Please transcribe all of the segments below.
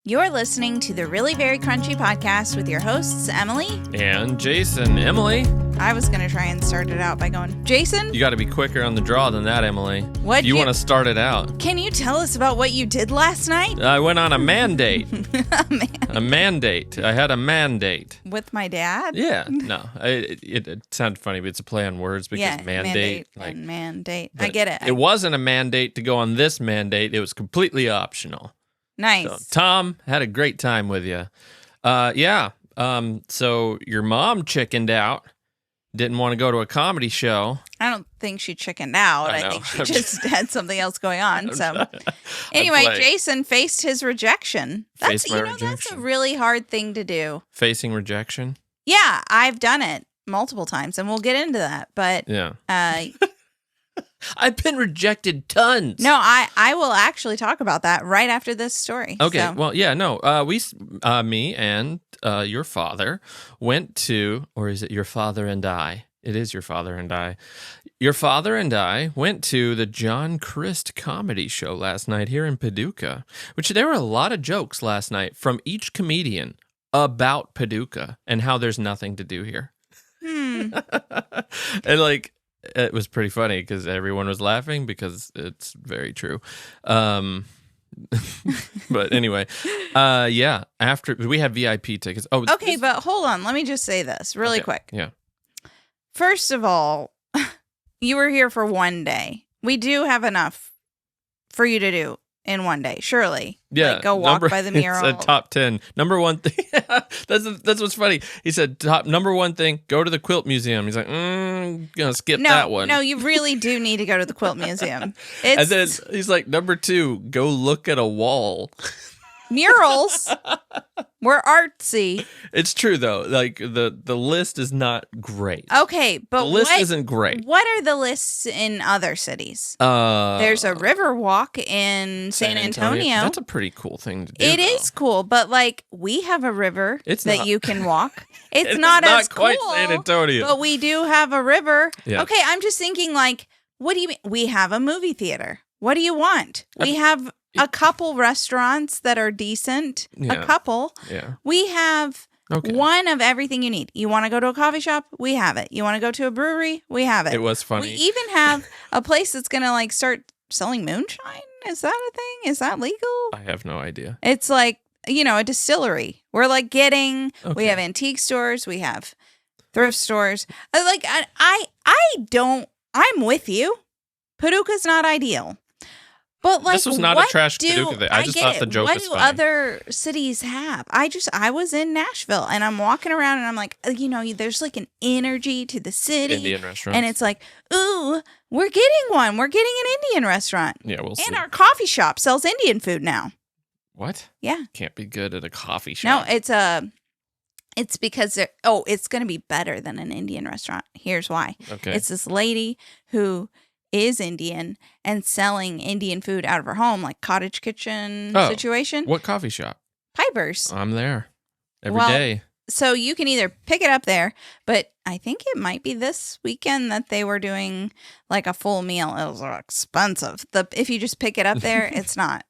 You're listening to the Really Very Crunchy podcast with your hosts, Emily. And Jason. Emily? I was going to try and start it out by going, Jason? You got to be quicker on the draw than that, Emily. What? You want to start it out. Can you tell us about what you did last night? I went on a mandate. A mandate. I had a mandate. With my dad? Yeah. No. It sounded funny, but it's a play on words because mandate. And mandate. I get it. It wasn't a mandate to go on this mandate. It was completely optional. Nice. So, Tom, had a great time with you. Yeah. So your mom chickened out. Didn't want to go to a comedy show. I don't think she chickened out. I think she just had something else going on. So anyway, Jason faced his rejection. That's a really hard thing to do. Facing rejection? Yeah, I've done it multiple times, and we'll get into that. But yeah. I've been rejected tons. No, I will actually talk about that right after this story. Okay. So. Well, yeah, no. Me and your father went to, or is it your father and I? It is your father and I. Your father and I went to the John Crist comedy show last night here in Paducah, which there were a lot of jokes last night from each comedian about Paducah and how there's nothing to do here. And it was pretty funny because everyone was laughing because it's very true. But anyway, yeah, after we had VIP tickets. Oh, okay, but hold on. Let me just say this really quick. Yeah. First of all, you were here for one day. We do have enough for you to do in one day, surely. Yeah. Like, go walk by the mural. It's a top 10. Number one thing. That's what's funny. He said, number one thing, go to the quilt museum. He's like, gonna skip that one. No, you really do need to go to the quilt museum. And then he's like, number two, go look at a wall. Murals were artsy. It's true though. Like the list is not great. Okay, but the list isn't great. What are the lists in other cities? There's a river walk in San Antonio. That's a pretty cool thing to do. It is cool, but like we have a river you can walk. It's not as quite cool, San Antonio, but we do have a river. Yeah. Okay, I'm just thinking like, what do you mean? We have a movie theater. What do you want? We have a couple restaurants that are decent. Yeah. A couple. Yeah. We have one of everything you need. You want to go to a coffee shop? We have it. You want to go to a brewery? We have it. It was funny. We even have a place that's going to like start selling moonshine. Is that a thing? Is that legal? I have no idea. It's like, a distillery. We're like getting, we have antique stores. We have thrift stores. I'm with you. Paducah's not ideal. But like, this was not a trash Paducah thing. I just thought the joke was funny. What do other cities have? I was in Nashville and I'm walking around and I'm like, there's like an energy to the city. Indian restaurant. And it's like, ooh, we're getting one. We're getting an Indian restaurant. Yeah, we'll see. And our coffee shop sells Indian food now. What? Yeah. Can't be good at a coffee shop. No, it's because it's going to be better than an Indian restaurant. Here's why. Okay. It's this lady who is Indian and selling Indian food out of her home, like cottage kitchen situation. What coffee shop? Piper's. I'm there every day. So you can either pick it up there, but I think it might be this weekend that they were doing like a full meal. It was expensive. If you just pick it up there, it's not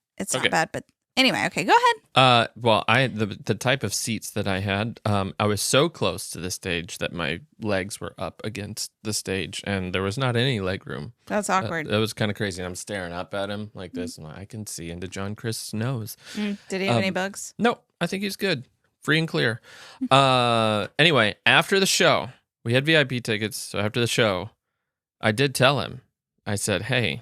bad, but anyway, okay, go ahead. Well, the type of seats that I had, I was so close to the stage that my legs were up against the stage, and there was not any leg room. That's awkward. That was kind of crazy. And I'm staring up at him like this, and I can see into John Crist's nose. Did he have any bugs? No, I think he's good, free and clear. Anyway, after the show, we had VIP tickets. So after the show, I did tell him. I said, "Hey,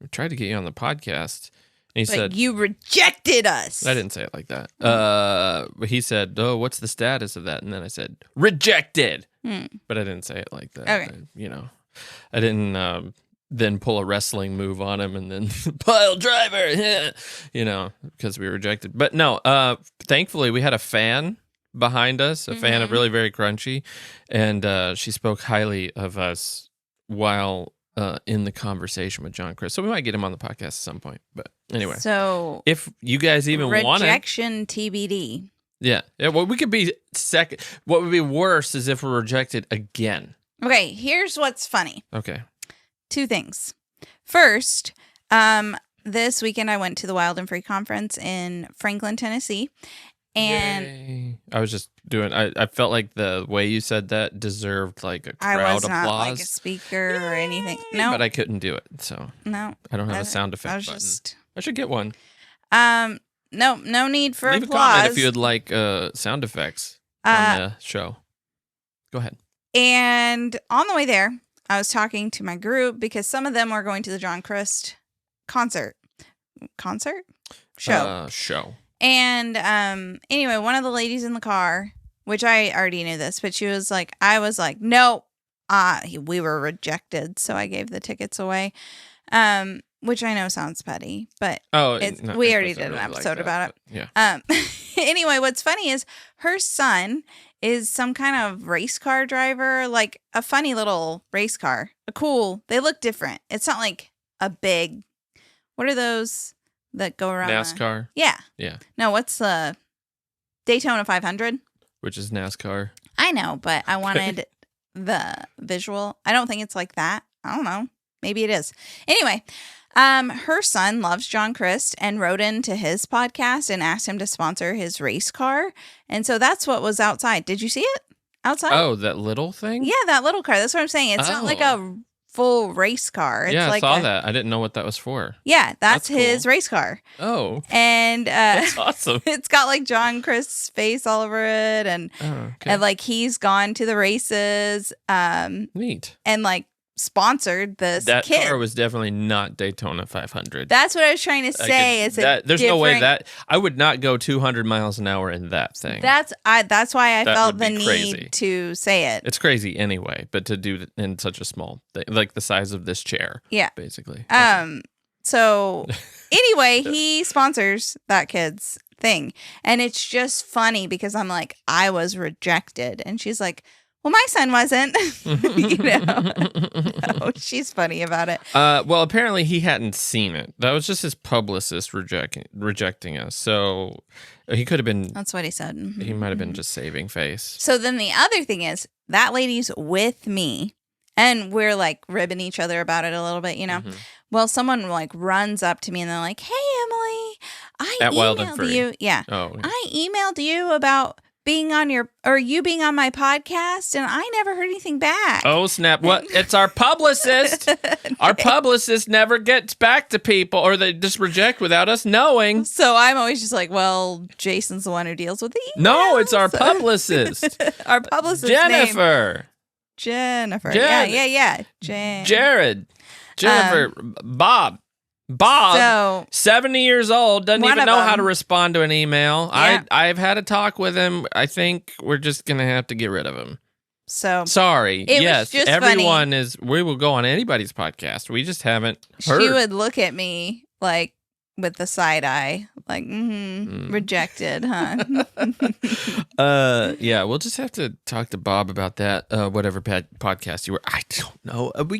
we tried to get you on the podcast." He said, you rejected us. I didn't say it like that. He said, "Oh, what's the status of that?" And then I said, "Rejected." But I didn't say it like that. Okay. I didn't then pull a wrestling move on him and then pile driver, because we were rejected. But no, thankfully we had a fan behind us, a fan of Really Very Crunchy, and she spoke highly of us while in the conversation with John Crist. So we might get him on the podcast at some point. But anyway. So if you guys even want it. Rejection TBD. Yeah. Well, we could be second. What would be worse is if we're rejected again. Okay, here's what's funny. Okay. 2 things. First, this weekend I went to the Wild and Free conference in Franklin, Tennessee. And Yay. I was just doing, I felt like the way you said that deserved like a crowd I was applause. not like a speaker or anything. No. But I couldn't do it. So no, I don't have a sound effect button. I should get one. No need for Leave applause. a comment if you'd like sound effects on the show. Go ahead. And on the way there, I was talking to my group because some of them were going to the John Crist show. And anyway, one of the ladies in the car, which I already knew this, but I was like, no, we were rejected. So I gave the tickets away, which I know sounds petty, but we already did an episode about it. Yeah. Anyway, what's funny is her son is some kind of race car driver, like a funny little race car. They look different. It's not like a big, what are those that go around? NASCAR? Yeah. No, what's the Daytona 500? Which is NASCAR. I know, but I wanted the visual. I don't think it's like that. I don't know. Maybe it is. Anyway, her son loves John Crist and wrote into his podcast and asked him to sponsor his race car. And so that's what was outside. Did you see it outside? Oh, that little thing? Yeah, that little car. That's what I'm saying. It's not like a full race car. It's I saw that. I didn't know what that was for. Yeah, that's his race car. Oh. And that's awesome. It's got like John Crist's face all over it. And like he's gone to the races. Neat. And like sponsored this that kid. Car was definitely not Daytona 500. That's what I was trying to say. There's no way that I would not go 200 miles an hour in that thing. That's why I felt the need to say it. It's crazy anyway, but to do it in such a small thing, like the size of this chair. Yeah, basically. So anyway, he sponsors that kid's thing, and it's just funny because I'm like, I was rejected, and she's like, well, my son wasn't. No, she's funny about it. Well, apparently he hadn't seen it. That was just his publicist rejecting us. So he could have been. That's what he said. Mm-hmm. He might have been just saving face. So then the other thing is that lady's with me, and we're like ribbing each other about it a little bit, Mm-hmm. Well, someone like runs up to me and they're like, "Hey, Emily, I emailed you. Yeah, I emailed you about." Being on you being on my podcast, and I never heard anything back. Oh, snap. What? It's our publicist. Our publicist never gets back to people, or they just reject without us knowing. So I'm always just like, well, Jason's the one who deals with the emails. No, it's our publicist. Our publicist Jennifer. Jennifer. Yeah. Jared. Jennifer. Bob, so, 70 years old, doesn't even know how to respond to an email. Yeah. I've had a talk with him. I think we're just going to have to get rid of him. So sorry. Yes, just everyone funny. We will go on anybody's podcast. We just haven't heard. She would look at me like with the side eye, like, rejected, huh? Yeah, we'll just have to talk to Bob about that, whatever podcast you were. I don't know. We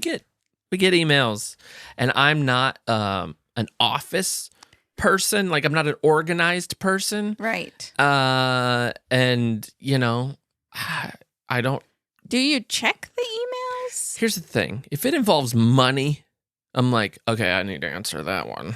get emails, and I'm not an office person. Like, I'm not an organized person. Right. And, I don't. Do you check the emails? Here's the thing. If it involves money, I'm like, okay, I need to answer that one.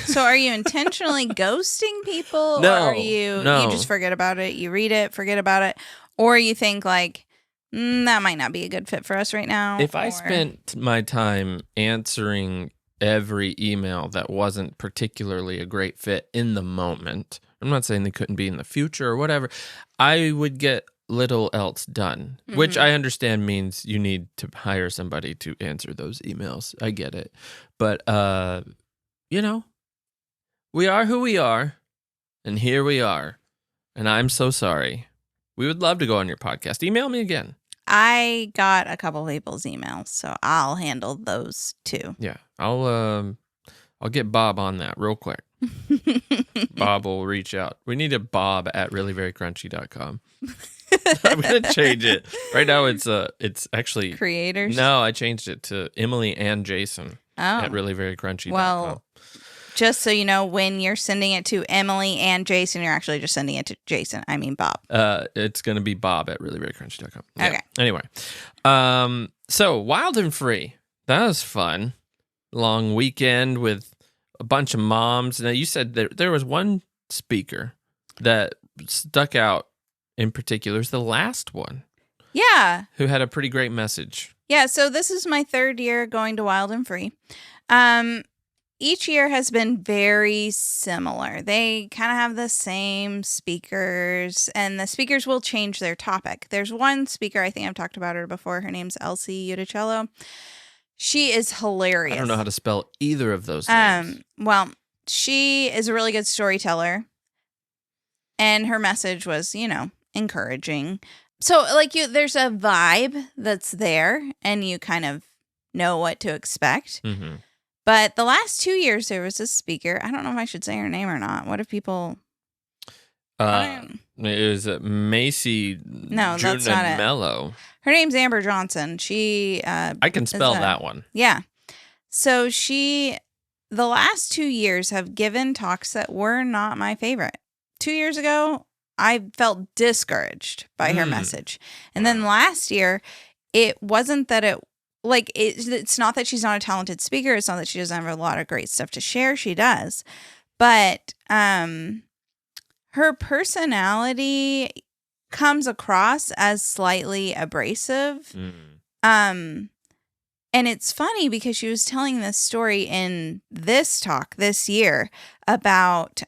So are you intentionally ghosting people? No. Or are you just forget about it? You read it, forget about it. Or you think like, that might not be a good fit for us right now. If I spent my time answering every email that wasn't particularly a great fit in the moment, I'm not saying they couldn't be in the future or whatever, I would get little else done, which I understand means you need to hire somebody to answer those emails. I get it. But, we are who we are, and here we are. And I'm so sorry. We would love to go on your podcast. Email me again. I got a couple people's emails, so I'll handle those too. Yeah, I'll get Bob on that real quick. Bob will reach out. We need a Bob at reallyverycrunchy.com. I'm gonna change it. Right now it's actually creators. No, I changed it to Emily and Jason at reallyverycrunchy.com. Well, just so you know, when you're sending it to Emily and Jason, you're actually just sending it to Jason. I mean Bob. It's going to be Bob at reallyverycrunchy.com. Yeah. Okay. Anyway, so Wild and Free. That was fun. Long weekend with a bunch of moms. Now, you said there was one speaker that stuck out in particular. Is the last one. Yeah. Who had a pretty great message. Yeah, so this is my 3rd year going to Wild and Free. Each year has been very similar. They kind of have the same speakers, and the speakers will change their topic. There's one speaker, I think I've talked about her before. Her name's Elsie Uticello. She is hilarious. I don't know how to spell either of those names. Well, she is a really good storyteller, and her message was, encouraging. So, there's a vibe that's there, and you kind of know what to expect. Mm-hmm. But the last 2 years, there was a speaker. I don't know if I should say her name or not. What if people... It was Macy that's not it. Mello. Her name's Amber Johnson. She... I can spell that one. Yeah. So the last 2 years have given talks that were not my favorite. 2 years ago, I felt discouraged by her message. And then last year, it wasn't that it's not that she's not a talented speaker. It's not that she doesn't have a lot of great stuff to share. She does. But her personality comes across as slightly abrasive. And it's funny because she was telling this story in this talk this year about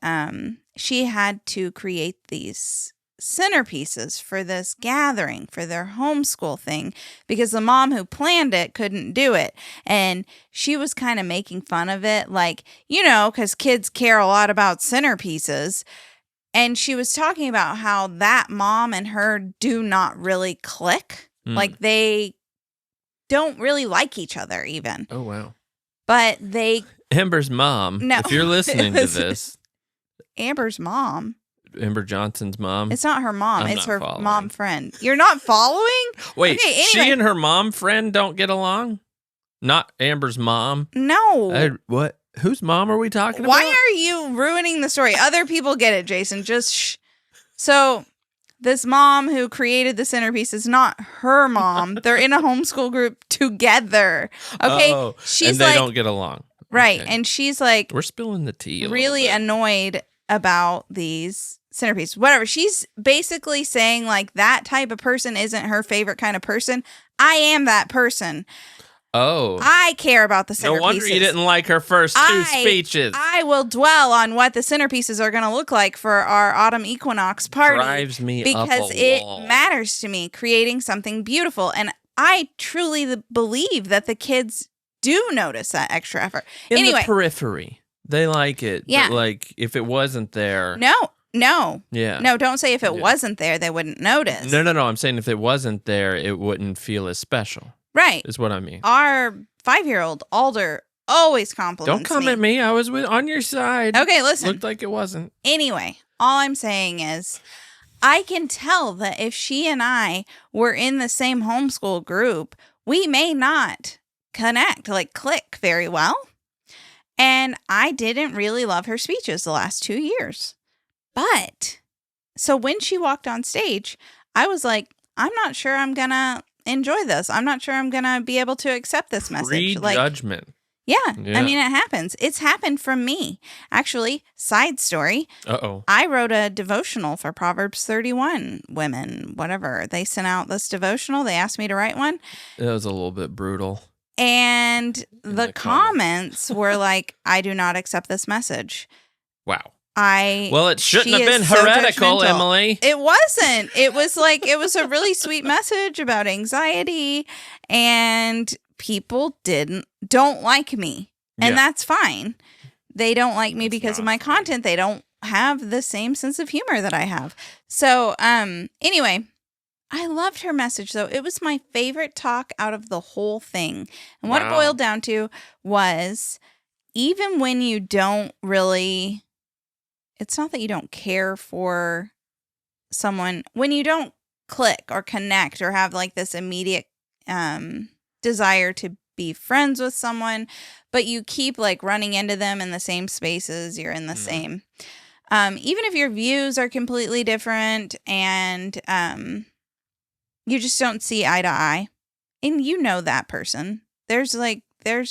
she had to create these centerpieces for this gathering, for their homeschool thing, because the mom who planned it couldn't do it. And she was kind of making fun of it, because kids care a lot about centerpieces. And she was talking about how that mom and her do not really click. They don't really like each other even. Oh, wow. But they... Amber's mom, if you're listening to this... Amber's mom. Amber Johnson's mom. It's not her mom. It's her following. mom friend. You're not following? Wait, okay, anyway. She and her mom friend don't get along? Not Amber's mom? No. What? Whose mom are we talking about? Why are you ruining the story? Other people get it, Jason. Just shh. So this mom who created the centerpiece is not her mom. They're in a homeschool group together. Okay? Oh, and they don't get along. Right. Okay. And she's like... We're spilling the tea really annoyed about these centerpieces. Whatever. She's basically saying that type of person isn't her favorite kind of person. I am that person. Oh. I care about the centerpieces. No wonder you didn't like her first two speeches. I will dwell on what the centerpieces are going to look like for our autumn equinox party. Drives me because up a wall. It matters to me, creating something beautiful. And I truly believe that the kids do notice that extra effort. In the periphery. They like it. Yeah. But if it wasn't there. No. Yeah. No, don't say if it wasn't there, they wouldn't notice. No. I'm saying if it wasn't there, it wouldn't feel as special. Right. Is what I mean. Our 5-year-old, Alder, always compliments Don't come at me. I was on your side. Okay, listen. Looked like it wasn't. Anyway, all I'm saying is I can tell that if she and I were in the same homeschool group, we may not connect, click very well. And I didn't really love her speeches the last 2 years. But, so when she walked on stage, I was like, I'm not sure I'm going to enjoy this. I'm not sure I'm going to be able to accept this message. Prejudgment. Yeah. I mean, it happens. It's happened from me. Actually, side story. Uh-oh. I wrote a devotional for Proverbs 31 women, whatever. They sent out this devotional. They asked me to write one. It was a little bit brutal. And the comments were like, I do not accept this message. Wow. Well, it shouldn't have been heretical, so Emily. It wasn't. It was it was a really sweet message about anxiety, and people don't like me. And that's fine. They don't like me because of my content. They don't have the same sense of humor that I have. So, anyway, I loved her message, though. It was my favorite talk out of the whole thing. And what it boiled down to was, even when you don't really... It's not that you don't care for someone. When you don't click or connect or have this immediate desire to be friends with someone, but you keep running into them in the same spaces, you're in the same. Even if your views are completely different and you just don't see eye to eye, and you know that person, there's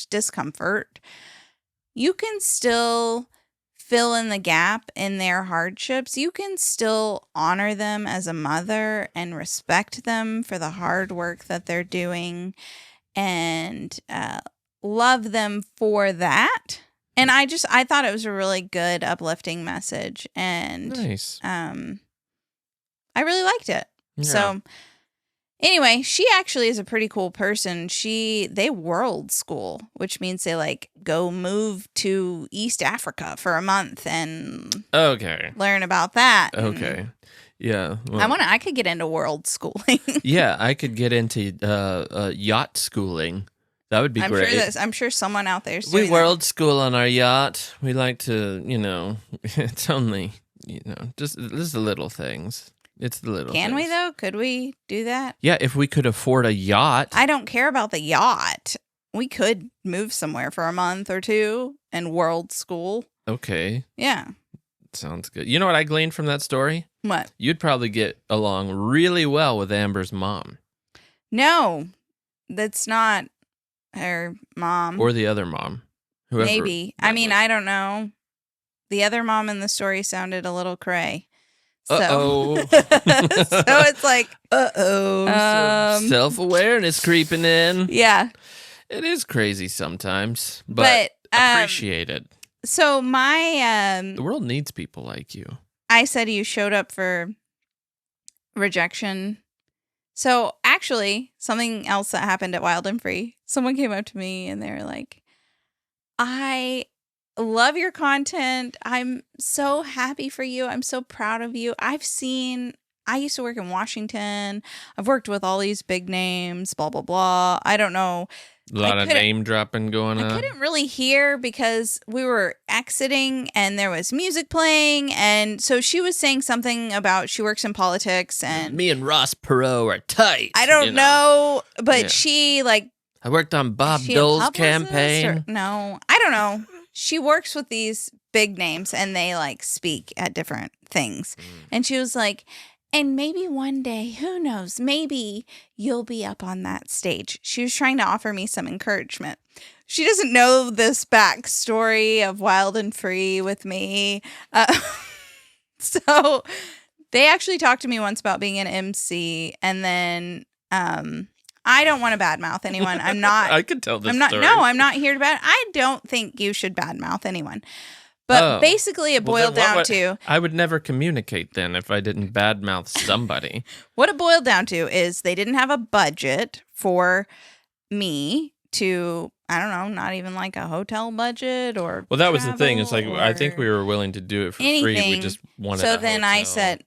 discomfort. you can still fill in the gap in their hardships. You can still honor them as a mother and respect them for the hard work that they're doing and love them for that. And I thought it was a really good, uplifting message. And nice. I really liked it. Yeah. So anyway, she actually is a pretty cool person. They world school, which means they like go move to East Africa for a month and learn about that. Okay. Yeah. Well, I could get into world schooling. Yeah, I could get into yacht schooling. That would be great. I'm sure someone out there is doing We world school on our yacht. We like to, it's only, just the little things. It's the little Can things. we, though? Could we do that? Yeah, if we could afford a yacht. I don't care about the yacht. We could move somewhere for a month or two and world school. Okay. Yeah. Sounds good. You know what I gleaned from that story? What? You'd probably get along really well with Amber's mom. No, that's not her mom. Or the other mom. Whoever. Maybe. I mean, I don't know. The other mom in the story sounded a little cray. Uh-oh. So it's like, self-awareness creeping in. Yeah. It is crazy sometimes, but appreciate it. So my... the world needs people like you. I said you showed up for rejection. So actually, something else that happened at Wild and Free, someone came up to me and they were like, I love your content. I'm so happy for you. I'm so proud of you. I used to work in Washington. I've worked with all these big names, blah, blah, blah. I don't know. A lot of name dropping going on. I couldn't really hear because we were exiting and there was music playing. And so she was saying something about she works in politics and me and Ross Perot are tight. I don't know, but she I worked on Bob Dole's campaign. No, I don't know. She works with these big names and they speak at different things. And she was like, and maybe one day, who knows, maybe you'll be up on that stage. She was trying to offer me some encouragement. She doesn't know this backstory of Wild and Free with me. So they actually talked to me once about being an MC. And then I don't want to badmouth anyone. I'm not. I could tell this story. No, I'm not here to bad. I don't think you should badmouth anyone. But basically it boiled down to... I would never communicate then if I didn't badmouth somebody. What it boiled down to is they didn't have a budget for me to, I don't know, not even like a hotel budget or well, that was the thing. It's like, I think we were willing to do it for free. We just wanted So then I said,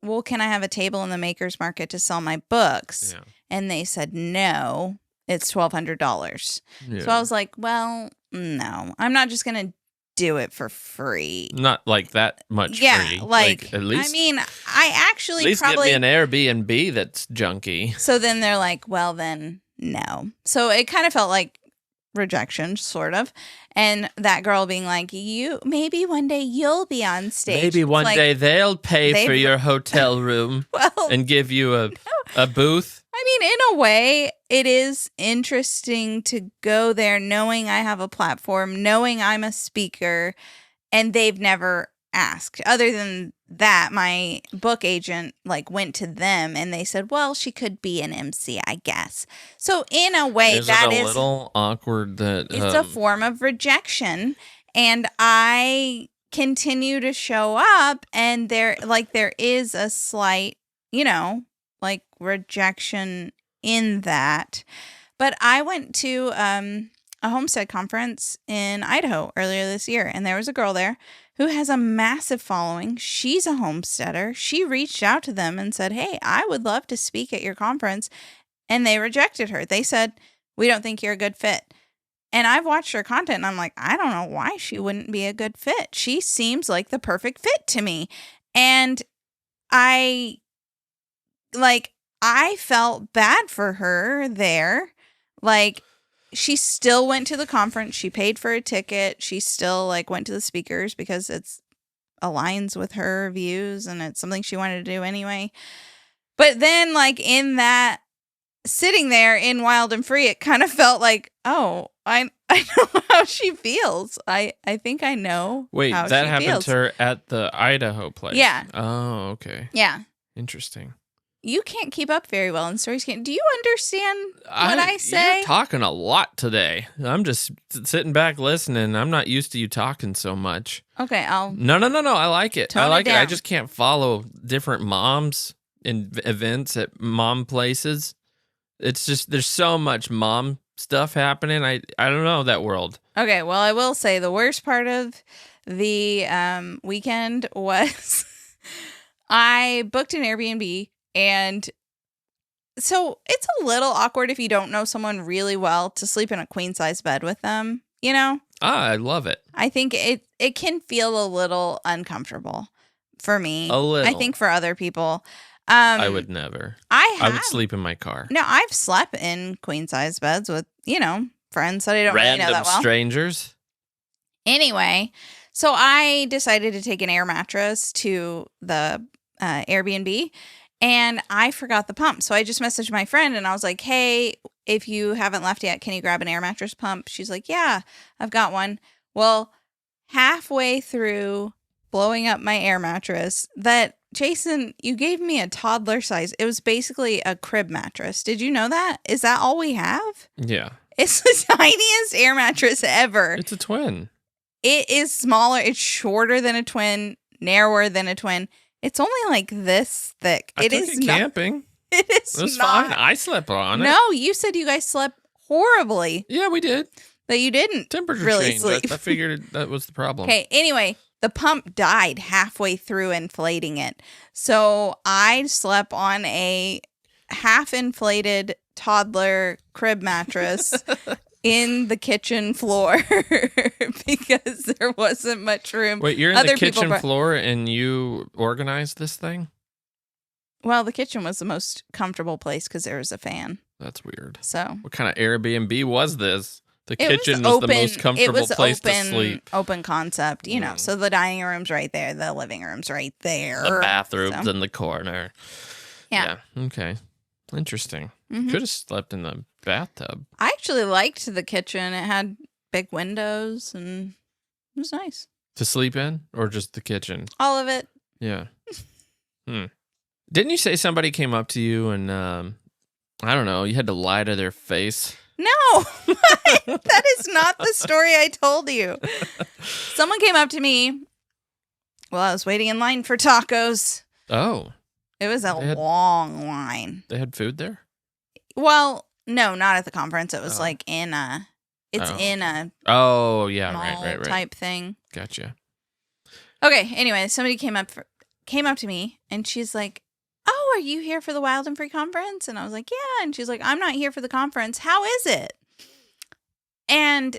well, can I have a table in the Maker's Market to sell my books? Yeah. And they said, no, it's $1,200. Yeah. So I was like, well, no, I'm not just going to do it for free. Not like that much free. At least, I mean, I actually at least probably get me an Airbnb that's junky. So then they're like, well, then no. So it kind of felt like rejection, sort of. And that girl being like, maybe one day you'll be on stage. Maybe one day they'll pay for your hotel room and give you a booth. I mean, in a way, it is interesting to go there knowing I have a platform, knowing I'm a speaker, and they've never asked. Other than that, my book agent went to them and they said, well, she could be an MC, I guess. So in a way, that is a little awkward. That it's a form of rejection, and I continue to show up, and there is a slight, rejection in that. But I went to a homestead conference in Idaho earlier this year, and there was a girl there who has a massive following. She's a homesteader. She reached out to them and said, hey, I would love to speak at your conference. And they rejected her. They said, we don't think you're a good fit. And I've watched her content and I'm like, I don't know why she wouldn't be a good fit. She seems like the perfect fit to me. And I felt bad for her there. She still went to the conference. She paid for a ticket. She still went to the speakers because it's aligns with her views and it's something she wanted to do anyway. But then in that sitting there in Wild and Free, it kind of felt like, oh, I I know how she feels. I think I know. Wait, how that she happened feels. to her at the Idaho place. Yeah. Oh, okay. Yeah. Interesting. You can't keep up very well in stories. Do you understand what I say? You're talking a lot today. I'm just sitting back listening. I'm not used to you talking so much. Okay, I'll. No. I like it. Tone I like it it. I down. just can't follow different moms in events at mom places. It's just there's so much mom stuff happening. I don't know that world. Okay, well, I will say the worst part of the weekend was I booked an Airbnb, and so it's a little awkward if you don't know someone really well to sleep in a queen size bed with them, you know? I love it. I think it can feel a little uncomfortable for me. A little. I think for other people. I would never. I would sleep in my car. No, I've slept in queen size beds with, friends that I don't really know that well. Strangers. Anyway, so I decided to take an air mattress to the Airbnb, and I forgot the pump. So I just messaged my friend, and I was like, hey, if you haven't left yet, can you grab an air mattress pump? She's like, yeah, I've got one. Well, halfway through blowing up my air mattress, Jason, you gave me a toddler size. It was basically a crib mattress. Did you know that? Is that all we have? Yeah. It's the tiniest air mattress ever. It's a twin. It is smaller. It's shorter than a twin, narrower than a twin. It's only like this thick. I took it camping. It is It was not. fine. I slept on it. No, you said you guys slept horribly. Yeah, we did. That you didn't Temperature really change. sleep. I figured that was the problem. Okay, anyway, the pump died halfway through inflating it. So I slept on a half-inflated toddler crib mattress in the kitchen floor because there wasn't much room. Wait, you're in the kitchen floor and you organized this thing? Well, the kitchen was the most comfortable place because there was a fan. That's weird. So, what kind of Airbnb was this? The kitchen was the most comfortable place to sleep. Open concept, So the dining room's right there, the living room's right there, the bathroom's in the corner. Yeah. Okay. Interesting. Mm-hmm. Could have slept in the bathtub. I actually liked the kitchen. It had big windows and it was nice. To sleep in, or just the kitchen? All of it. Yeah. Didn't you say somebody came up to you and I don't know, you had to lie to their face? No, that is not the story I told you. Someone came up to me while I was waiting in line for tacos. Oh. It was a long line. They had food there? Well, no, not at the conference. It was like in a oh, yeah, mall right. type thing. Gotcha. Okay, anyway, somebody came up to me and she's like, oh, are you here for the Wild and Free conference? And I was like, yeah. And she's like, I'm not here for the conference. How is it? And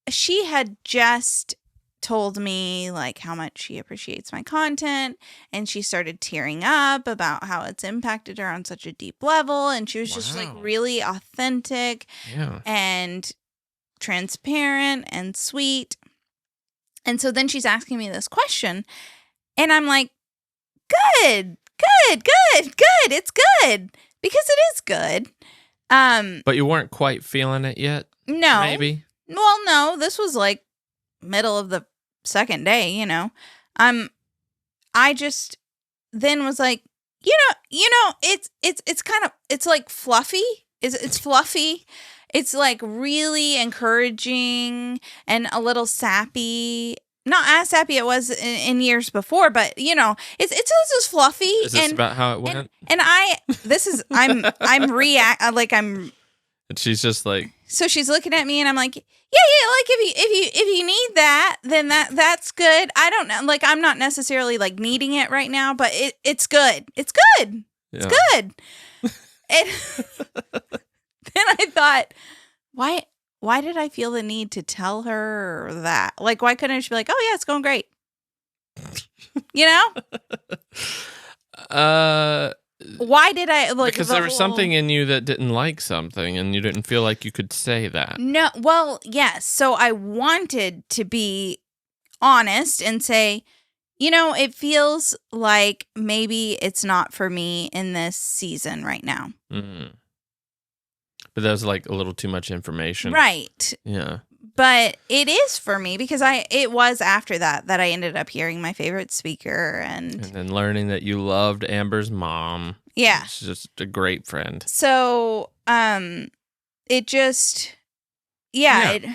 she had just told me like how much she appreciates my content, and she started tearing up about how it's impacted her on such a deep level. And she was just like really authentic and transparent and sweet. And so then she's asking me this question, and I'm like, good. It's good, because it is good. But you weren't quite feeling it yet? No. Maybe? Well, no, this was like middle of the second day, I just then was like, it's kind of, it's like fluffy. It's fluffy. It's like really encouraging and a little sappy. Not as sappy it was in years before, but it's just fluffy. Is this about how it went? And I'm and she's just like, so she's looking at me and I'm like, yeah, like if you need that, then that's good. I don't know, like I'm not necessarily like needing it right now, but it's good. It's good. Yeah. It's good. And then I thought, why did I feel the need to tell her that? Like, why couldn't she be like, oh yeah, it's going great? Why did I like? Because there was something in you that didn't like something, and you didn't feel like you could say that. No, well, yes. So I wanted to be honest and say, it feels like maybe it's not for me in this season right now. Mm-hmm. But that was like a little too much information. Right. Yeah. But it is for me because it was after that I ended up hearing my favorite speaker and then learning that you loved Amber's mom. Yeah. She's just a great friend. So, it just, it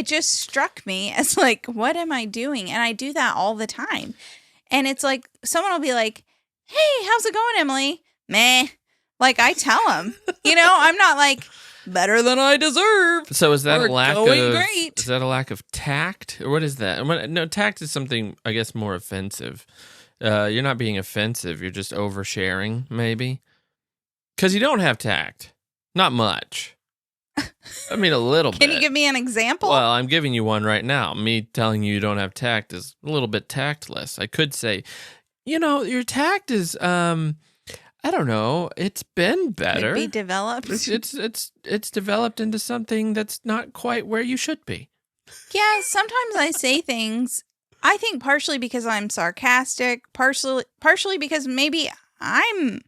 just struck me as like, what am I doing? And I do that all the time. And it's like, someone will be like, hey, how's it going, Emily? Meh. Like, I tell them, I'm not like, better than I deserve. So is that great. Is that a lack of tact? Or what is that? No, tact is something, I guess, more offensive. You're not being offensive. You're just oversharing, maybe. Because you don't have tact. Not much. I mean, a little bit. Can you give me an example? Well, I'm giving you one right now. Me telling you don't have tact is a little bit tactless. I could say, your tact is, I don't know. It's been better. Could be developed. It's developed into something that's not quite where you should be. Yeah, sometimes I say things, I think partially because I'm sarcastic, partially because maybe I'm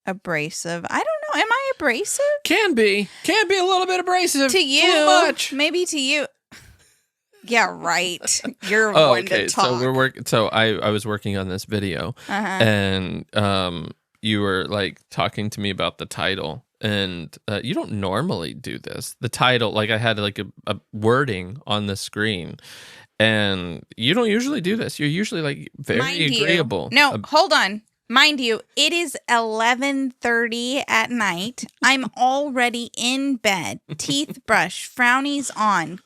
abrasive. I don't know. Am I abrasive? Can be a little bit abrasive. To you. Too much. Maybe to you. Yeah, right. You're one to talk. So I was working on this video, and you were like talking to me about the title, and you don't normally do this. The title, like I had like a wording on the screen, and you don't usually do this. You're usually like very agreeable. No, hold on. Mind you, it is 11:30 at night. I'm already in bed, teeth brushed, frownies on,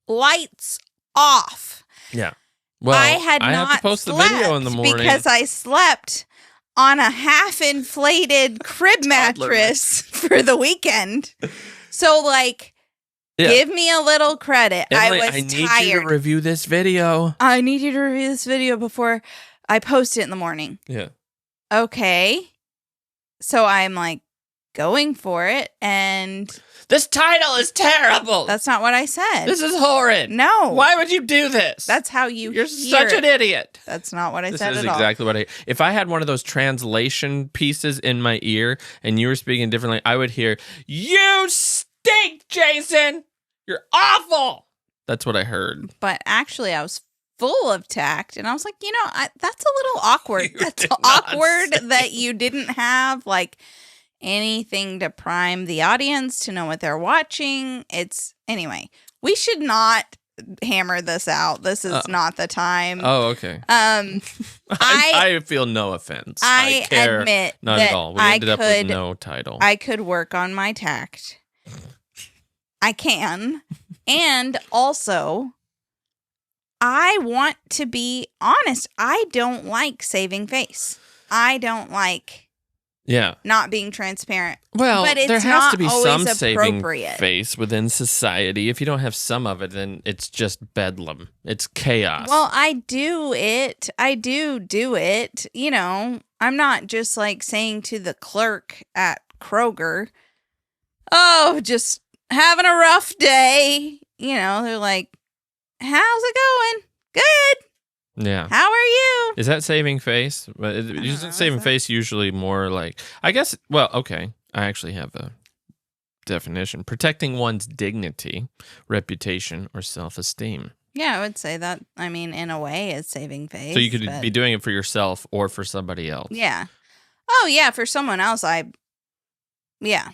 lights off. Yeah. Well, I have to post the video in the morning because I slept on a half-inflated crib mattress for the weekend. So, like, give me a little credit. Emily, I was tired. I need tired. you to review this video. I need you to review this video before I post it in the morning. Yeah. Okay. So I'm like going for it, and this title is terrible. That's not what I said. This is horrid. No. Why would you do this? That's how you're such an idiot. That's not what I said at all. This is exactly what if I had one of those translation pieces in my ear and you were speaking differently, I would hear, "You stink, Jason. You're awful." That's what I heard. But actually, I was full of tact, and I was like, that's a little awkward. That's awkward that you didn't have like anything to prime the audience to know what they're watching. Anyway, we should not hammer this out. This is not the time. Oh, okay. I feel no offense. I care admit not that at all. We ended up with no title. I could work on my tact. I can. And also, I want to be honest. I don't like saving face. I don't like not being transparent. Well, but it's there has to be some saving appropriate. face within society. If you don't have some of it, then it's just bedlam. It's chaos. Well, I do it. I do it. I'm not just like saying to the clerk at Kroger, "Oh, just having a rough day." They're like, "How's it going?" "Good." Yeah. "How are you?" Is that saving face? Isn't saving face usually more like, I guess, well, okay. I actually have a definition. Protecting one's dignity, reputation, or self-esteem. Yeah, I would say that, in a way, it's saving face. So you could be doing it for yourself or for somebody else. Yeah. Oh, yeah, for someone else, yeah.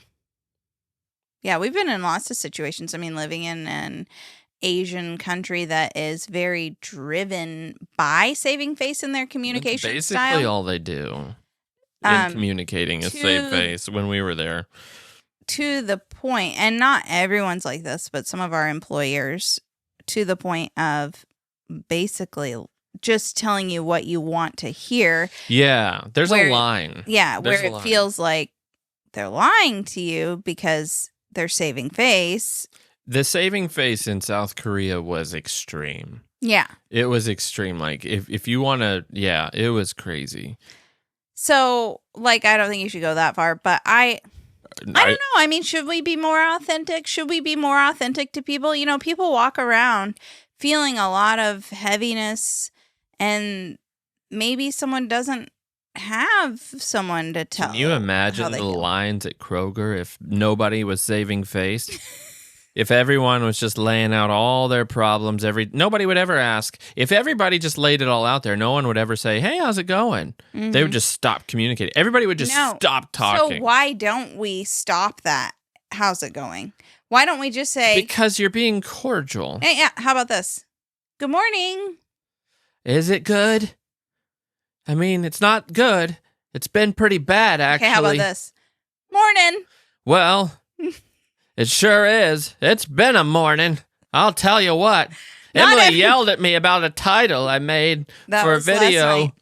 Yeah, we've been in lots of situations. Living in an Asian country that is very driven by saving face in their communication That's style. basically all they do in communicating is save face when we were there. To the point, and not everyone's like this, but some of our employers, to the point of basically just telling you what you want to hear. Yeah, there's a line. Yeah, where it feels like they're lying to you because they're saving face. The saving face in South Korea was extreme. Yeah. It was extreme. Like, if you want to, it was crazy. So, like, I don't think you should go that far, but I don't know. Should we be more authentic? Should we be more authentic to people? People walk around feeling a lot of heaviness, and maybe someone doesn't have someone to tell. Can you imagine the lines at Kroger if nobody was saving face? If everyone was just laying out all their problems, nobody would ever ask. If everybody just laid it all out there, no one would ever say, "Hey, how's it going?" Mm-hmm. They would just stop communicating. Everybody would just stop talking. So why don't we stop that? How's it going? Why don't we just say... Because you're being cordial. Hey, yeah, how about this? Good morning. Is it good? I mean, it's not good. It's been pretty bad, actually. Okay, how about this? Morning. Well... It sure is. It's been a morning. I'll tell you what. Emily yelled at me about a title I made for a video.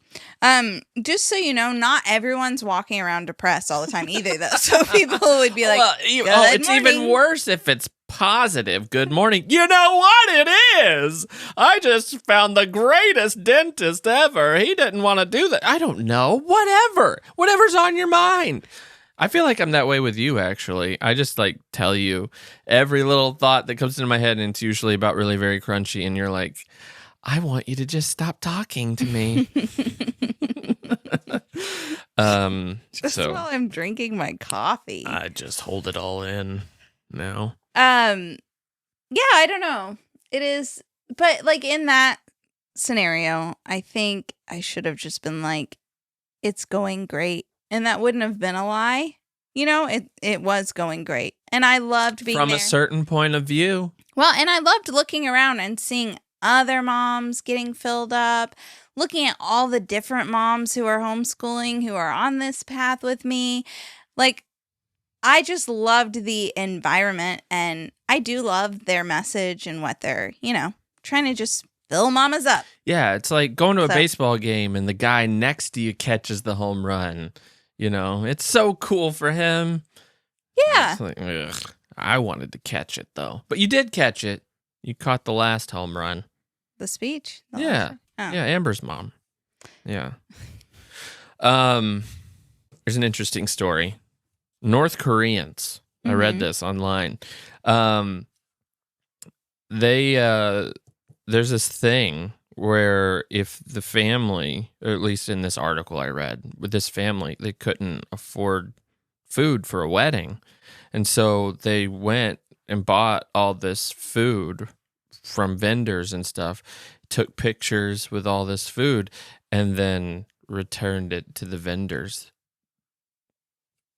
Just so you know, not everyone's walking around depressed all the time either, though. So people would be like, it's even worse if it's positive. Good morning. You know what it is? I just found the greatest dentist ever. He didn't want to do that. I don't know. Whatever's on your mind. I feel like I'm that way with you, actually. I just, tell you every little thought that comes into my head, and it's usually about really very crunchy, and you're like, I want you to just stop talking to me. Just while I'm drinking my coffee. I just hold it all in now. Yeah, I don't know. It is, but, in that scenario, I think I should have just been like, it's going great. And that wouldn't have been a lie. You know, it was going great. And I loved being from there. A certain point of view. Well, and I loved looking around and seeing other moms getting filled up, looking at all the different moms who are homeschooling, who are on this path with me. I just loved the environment, and I do love their message and what they're, trying to just fill mamas up. Yeah, it's like going to a baseball game and the guy next to you catches the home run. It's so cool for him. Yeah. It's like, ugh, I wanted to catch it, though. But you did catch it. You caught the last home run. The speech? Yeah. Oh. Yeah, Amber's mom. Yeah. There's an interesting story. North Koreans. I read this online. There's this thing where if the family, or at least in this article I read, with this family, they couldn't afford food for a wedding. And so they went and bought all this food from vendors and stuff, took pictures with all this food, and then returned it to the vendors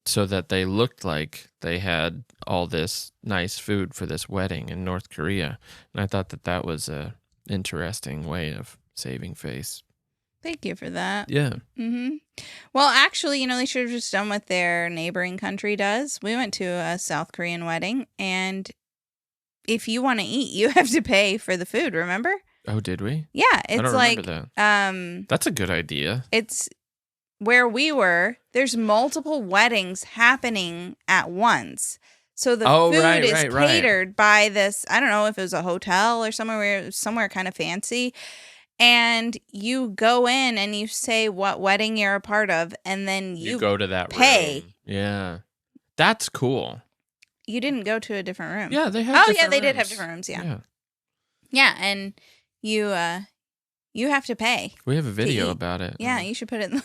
so that they looked like they had all this nice food for this wedding in North Korea. And I thought that was a interesting way of saving face. Thank you for that. Yeah. Mm-hmm. Well, actually, they should have just done what their neighboring country does. We went to a South Korean wedding, and if you want to eat, you have to pay for the food, remember? Oh, did we? Yeah, it's I don't remember that. That's a good idea. It's where we were, there's multiple weddings happening at once. So the food is catered by this, I don't know if it was a hotel or somewhere kind of fancy. And you go in and you say what wedding you're a part of, and then you go to that pay. Room. Yeah. That's cool. You didn't go to a different room. Yeah, they had they did have different rooms, yeah. Yeah, and you have to pay. We have a video about it. Yeah, you should put it in the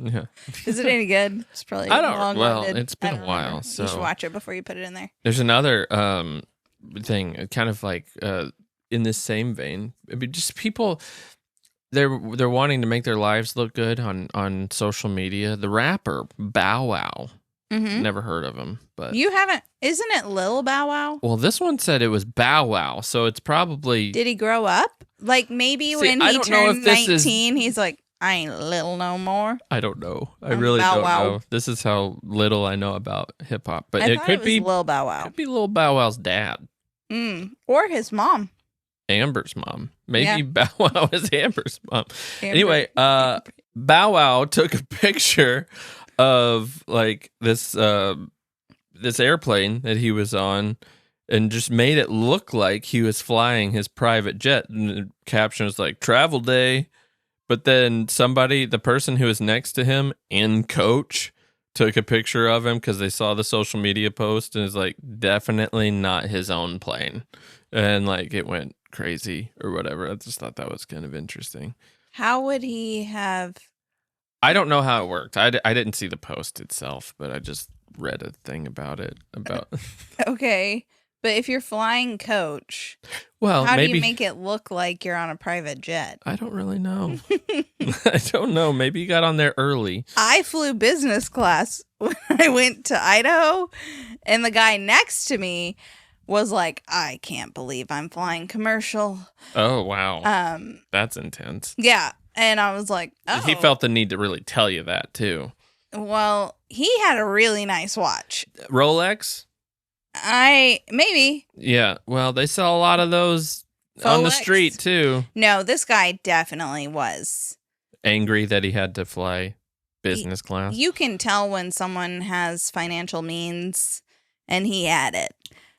Yeah. Is it any good? It's probably it's been a while. So you should watch it before you put it in there. There's another thing, kind of like in this same vein. I mean, just people, they're wanting to make their lives look good on social media. The rapper Bow Wow. Mm-hmm. Never heard of him, but you haven't. Isn't it Lil Bow Wow? Well, this one said it was Bow Wow, so it's probably. Did he grow up? Maybe when he turned 19, he's like, I ain't little no more. I don't know. I really don't know. This is how little I know about hip hop. But it could be Lil Bow Wow. Could be Lil Bow Wow's dad. Or his mom. Amber's mom. Maybe Bow Wow is Amber's mom. Anyway, Bow Wow took a picture of this airplane that he was on and just made it look like he was flying his private jet. And the caption was like, travel day. But then the person who was next to him in coach, took a picture of him because they saw the social media post and is like, definitely not his own plane. And it went crazy or whatever. I just thought that was kind of interesting. How would he have I don't know how it worked. I didn't see the post itself, but I just read a thing about it. Okay. But if you're flying coach, well, how maybe, do you make it look like you're on a private jet? I don't really know. I don't know. Maybe you got on there early. I flew business class when I went to Idaho, and the guy next to me was like, I can't believe I'm flying commercial. Oh, wow. That's intense. Yeah. And I was like, oh. He felt the need to really tell you that, too. Well, he had a really nice watch. Rolex? Maybe. Yeah. Well, they sell a lot of those on the street, too. No, this guy definitely was angry that he had to fly business class. You can tell when someone has financial means, and he had it.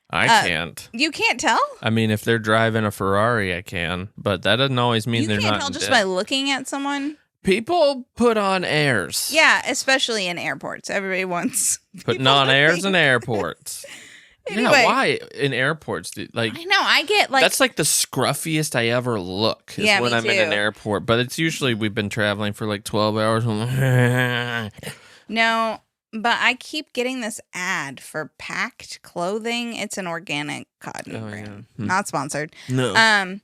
I can't. You can't tell? I mean, if they're driving a Ferrari, I can, but that doesn't always mean they're not. You can't tell just by looking at someone? People put on airs. Yeah, especially in airports. Everybody wants putting on airs in airports. Anyway, yeah, why in airports? I know, I get that's like the scruffiest I ever look is when I'm in an airport. But it's usually we've been traveling for like 12 hours. No, but I keep getting this ad for Packed clothing. It's an organic cotton brand. Yeah. Not sponsored. No.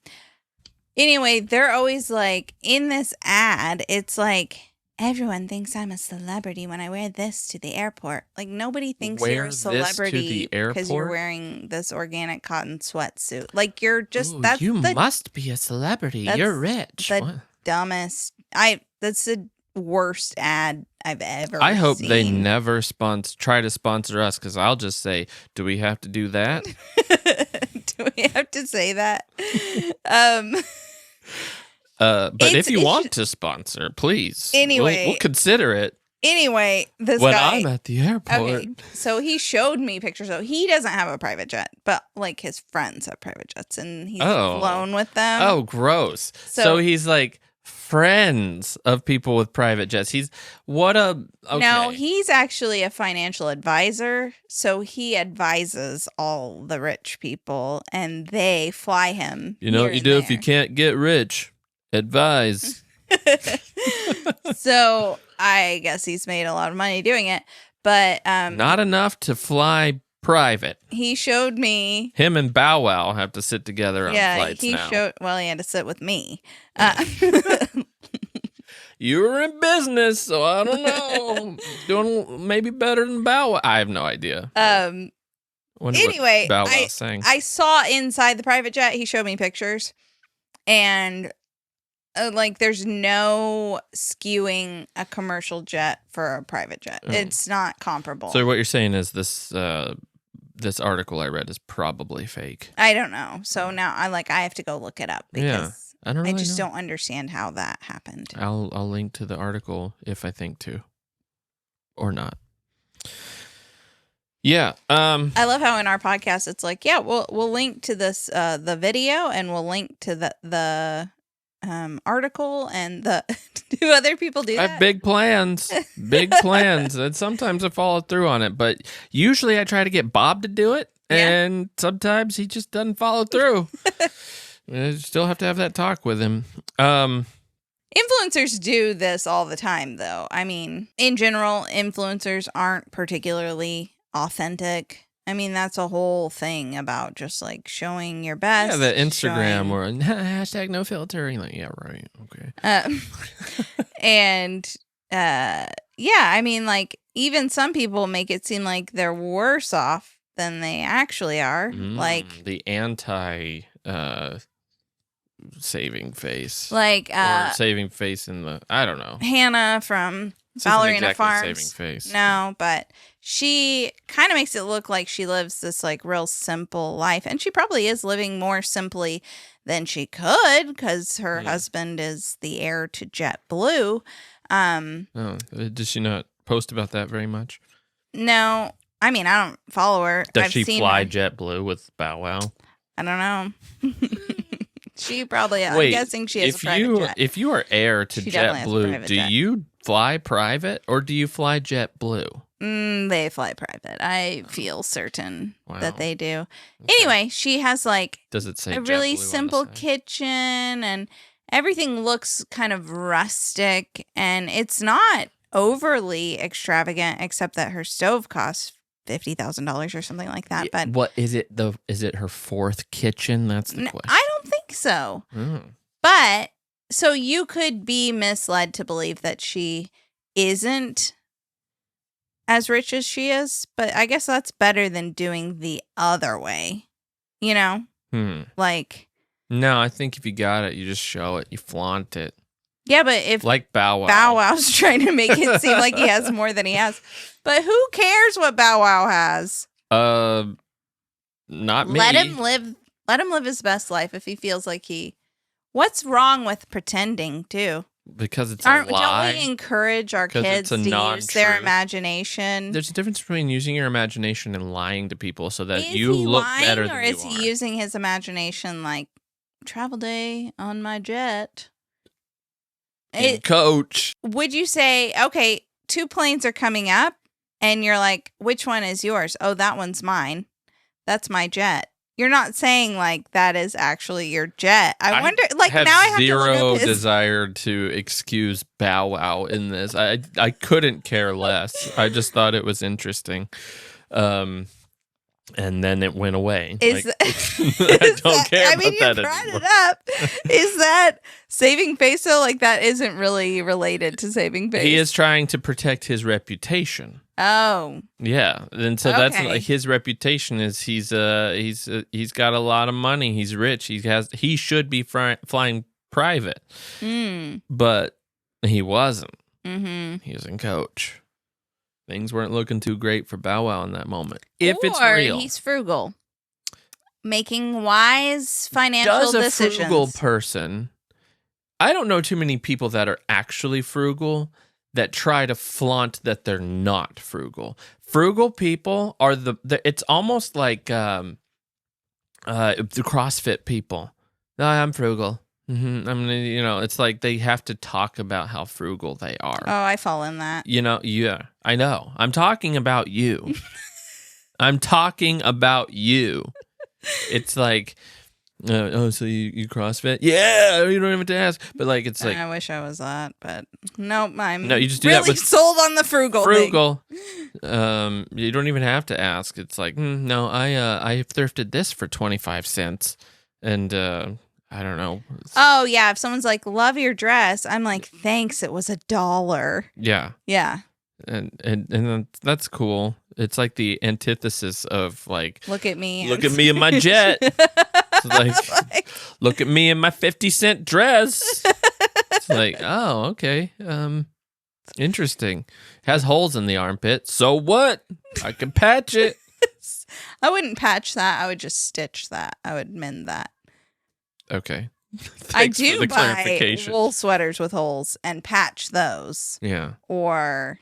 Anyway, they're always like, in this ad, it's like, everyone thinks I'm a celebrity when I wear this to the airport. Like, nobody thinks you're a celebrity because you're wearing this organic cotton sweatsuit. Like, you're just, you must be a celebrity. You're rich. The dumbest. That's the worst ad I've ever I hope seen. they never try to sponsor us, because I'll just say, do we have to do that? Do we have to say that? But if you want to sponsor, please. Anyway, we'll consider it. Anyway, this when guy. I'm at the airport. Okay, so he showed me pictures. So he doesn't have a private jet, but like his friends have private jets, and he's flown with them. Oh, gross! So he's like friends of people with private jets. No, he's actually a financial advisor. So he advises all the rich people, and they fly him. You know what you do if you can't get rich? Advise. So I guess he's made a lot of money doing it, but not enough to fly private. He showed me him and Bow Wow have to sit together on flights now. He had to sit with me. You were in business, so I don't know. Doing maybe better than Bow Wow. I have no idea. Anyway, Bow Wow saying. I saw inside the private jet. He showed me pictures, and there's no skewing a commercial jet for a private jet. It's not comparable. So what you're saying is this this article I read is probably fake. I don't know. So now I have to go look it up because I just don't understand how that happened. I'll link to the article if I think to, or not. Yeah. I love how in our podcast it's like, we'll link to this the video, and we'll link to the article, and do other people do that? I have big plans, and sometimes I follow through on it, but usually I try to get Bob to do it, and sometimes he just doesn't follow through. I still have to have that talk with him. Influencers do this all the time, though. I mean, in general, influencers aren't particularly authentic. I mean, that's a whole thing about just like showing your best. Yeah, the Instagram or hashtag no filter. Like, yeah, right. Okay. I mean, like, even some people make it seem like they're worse off than they actually are. Like the anti saving face. Like or saving face in the, I don't know. Hannah from Ballerina Farms. Saving face. No, but she kind of makes it look like she lives this like real simple life, and she probably is living more simply than she could because her husband is the heir to JetBlue. Does she not post about that very much? No, I mean, I don't follow her. Does she fly JetBlue with Bow Wow? I don't know. She probably. I'm guessing she has a private jet. If you are heir to JetBlue, do you fly private or do you fly JetBlue? They fly private. I feel certain that they do. Okay. Anyway, she has like does it say a really simple kitchen, and everything looks kind of rustic, and it's not overly extravagant, except that her stove costs $50,000 or something like that. But what is it? Is it her fourth kitchen? That's the question. I don't think so. But so you could be misled to believe that she isn't as rich as she is, but I guess that's better than doing the other way. You know? Like, no, I think if you got it, you just show it, you flaunt it. Yeah, but if like Bow Wow. Bow Wow's trying to make it seem like he has more than he has. But who cares what Bow Wow has? Not me. Let him live his best life if he feels like he. What's wrong with pretending too? Because it's a lie. Don't we encourage our kids to use their imagination? There's a difference between using your imagination and lying to people so that you look better than you are. Or is he using his imagination like travel day on my jet? Coach. Would you say, okay, 2 planes are coming up and you're like, which one is yours? Oh, that one's mine. That's my jet. You're not saying like that is actually your jet. I wonder, like now I have zero desire to excuse Bow Wow in this. I couldn't care less. I just thought it was interesting. And then it went away. I don't care about that you brought anymore. It up. Is that saving face though? Like that isn't really related to saving face. He is trying to protect his reputation. Oh. Yeah. And so that's like his reputation is he's got a lot of money. He's rich. He should be flying private. But he wasn't. He was in coach. Things weren't looking too great for Bow Wow in that moment. If it's real. He's frugal. Making wise financial decisions. Does a frugal person... I don't know too many people that are actually frugal that try to flaunt that they're not frugal. Frugal people are it's almost like the CrossFit people. No, I'm frugal. I mean, it's like they have to talk about how frugal they are. Oh, I fall in that. Yeah, I know. I'm talking about you. I'm talking about you. It's like, so you CrossFit? Yeah, you don't have to ask. But like, it's like, I wish I was that, but nope. You just do really that with sold on the frugal. Frugal. You don't even have to ask. It's like, no, I thrifted this for 25 cents, and I don't know. Oh yeah, if someone's like, "Love your dress," I'm like, "Thanks, it was $1." Yeah. Yeah. And that's cool. It's like the antithesis of like, look at me in my jet. It's like, look at me in my 50-cent dress. It's like, oh, okay. Interesting. Has holes in the armpit. So what? I can patch it. I wouldn't patch that. I would just stitch that. I would mend that. Okay. I do buy wool sweaters with holes and patch those. Yeah. Or,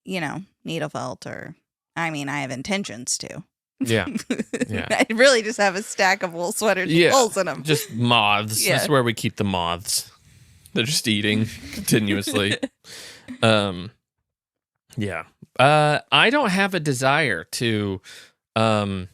needle felt I have intentions to. Yeah. Yeah. I really just have a stack of wool sweaters with holes in them. Just moths. Yeah. That's where we keep the moths. They're just eating continuously. Yeah. I don't have a desire to, I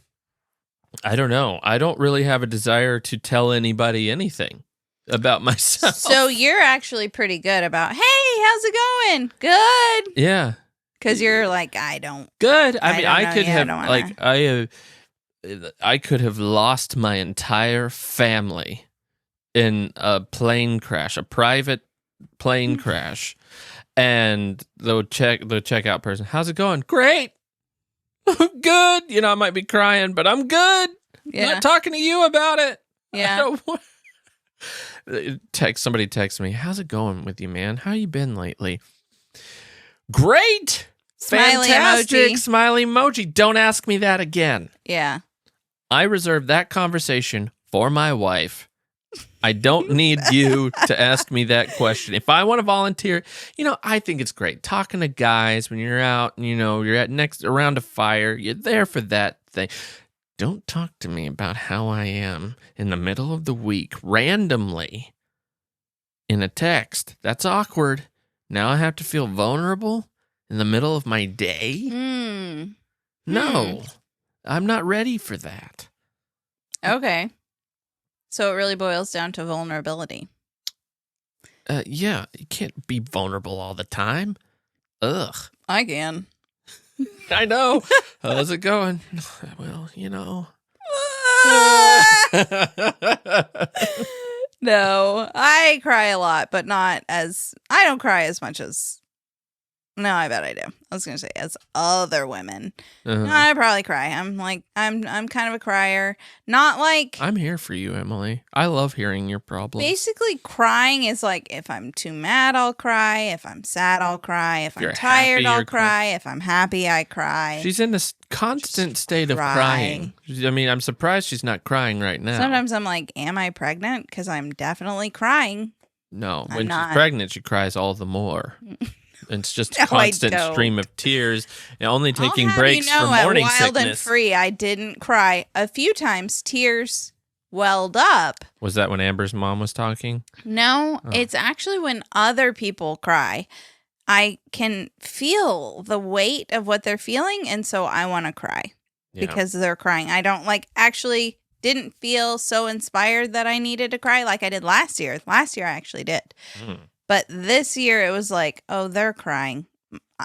don't know. I don't really have a desire to tell anybody anything about myself. So you're actually pretty good about, hey, how's it going? Good. Yeah. Because you're like, I don't. Good. I could have lost my entire family in a plane crash, a private plane crash. And the checkout person, how's it going? Great. Good. I might be crying, but I'm good. Yeah. I'm not talking to you about it. Yeah. Somebody texts me, how's it going with you, man? How you been lately? Great. Smiley Fantastic. Emoji. Smiley emoji. Don't ask me that again. Yeah. I reserved that conversation for my wife. I don't need you to ask me that question. If I want to volunteer, I think it's great talking to guys when you're out and, you're around a fire. You're there for that thing. Don't talk to me about how I am in the middle of the week randomly in a text. That's awkward. Now I have to feel vulnerable in the middle of my day? No, I'm not ready for that. Okay. So it really boils down to vulnerability. Yeah, you can't be vulnerable all the time. Ugh. I can. I know. How's it going? Well, No, I cry a lot, but I don't cry as much as, no, I bet I do. I was going to say as other women. Uh-huh. No, I probably cry. I'm kind of a crier. Not like. I'm here for you, Emily. I love hearing your problems. Basically, crying is like if I'm too mad, I'll cry. If I'm sad, I'll cry. If I'm tired, I'll cry. If I'm happy, I cry. She's in a constant state of crying. I mean, I'm surprised she's not crying right now. Sometimes I'm like, am I pregnant? Because I'm definitely crying. No, when she's pregnant, she cries all the more. It's just a constant stream of tears, and only taking breaks for morning sickness. At Wild and Free, I didn't cry. A few times, tears welled up. Was that when Amber's mom was talking? No, It's actually when other people cry. I can feel the weight of what they're feeling, and so I want to cry because they're crying. I don't actually didn't feel so inspired that I needed to cry like I did last year. Last year, I actually did. But this year, it was like, oh, they're crying.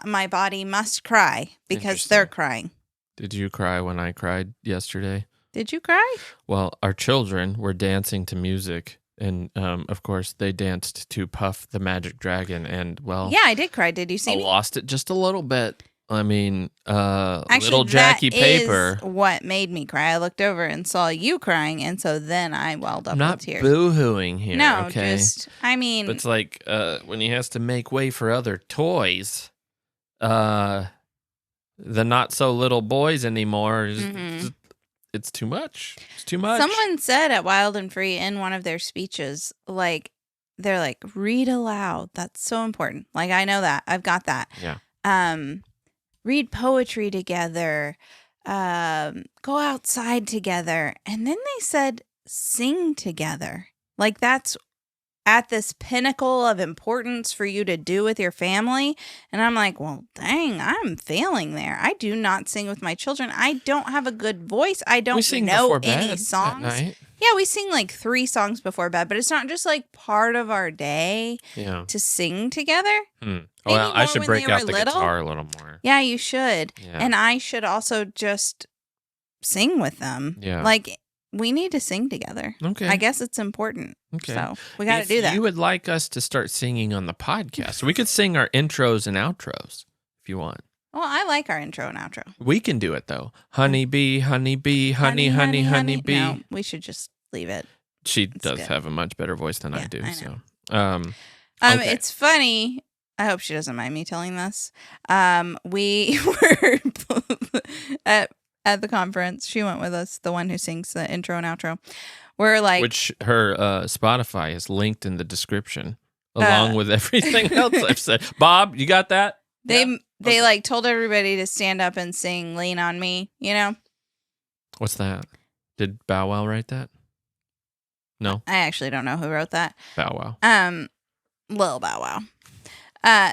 My body must cry because they're crying. Did you cry when I cried yesterday? Did you cry? Well, our children were dancing to music. And, of course, they danced to Puff the Magic Dragon. And, well... Yeah, I did cry. Did you see me? I lost it just a little bit. I mean, actually, little Jackie Paper. Is what made me cry. I looked over and saw you crying, and so then I welled up with tears. I'm not boo-hooing here, no, okay? But it's like when he has to make way for other toys, the not-so-little boys anymore, it's too much. It's too much. Someone said at Wild and Free in one of their speeches, they're like, read aloud. That's so important. I know that. I've got that. Yeah. Read poetry together, go outside together. And then they said, sing together. That's at this pinnacle of importance for you to do with your family. And I'm like, well, dang, I'm failing there. I do not sing with my children. I don't have a good voice. I don't know any songs. Yeah, we sing 3 songs before bed, but it's not just part of our day to sing together. Well, I should break out the guitar a little more. Yeah, you should. Yeah. And I should also just sing with them. Yeah. We need to sing together. Okay. I guess it's important. Okay. So we got to do that. If you would like us to start singing on the podcast, we could sing our intros and outros if you want. Well, I like our intro and outro. We can do it, though. Honey bee, honey bee, honey, honey, honey bee. No, we should just leave it. She does have a much better voice than I do. I know. So, okay. It's funny. I hope she doesn't mind me telling this. We were at the conference. She went with us, the one who sings the intro and outro. We're which her Spotify is linked in the description, along with everything else I've said. Bob, you got that? They told everybody to stand up and sing "Lean on Me." What's that? Did Bow Wow write that? No, I actually don't know who wrote that. Bow Wow. Lil Bow Wow.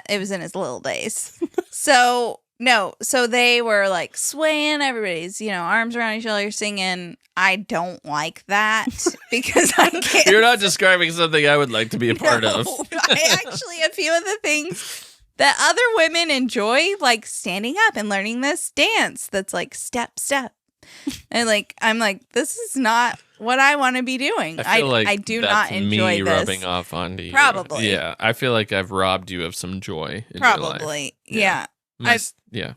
It was in his little days. So they were swaying, everybody's arms around each other singing. I don't like that because I can't. You're not describing something I would like to be a part of. I actually, a few of the things that other women enjoy, standing up and learning this dance that's step, step. And I'm this is not what I want to be doing. I do not enjoy me this. Rubbing off onto you. Probably. Yeah. I feel like I've robbed you of some joy in Probably. your life. Yeah. Yeah.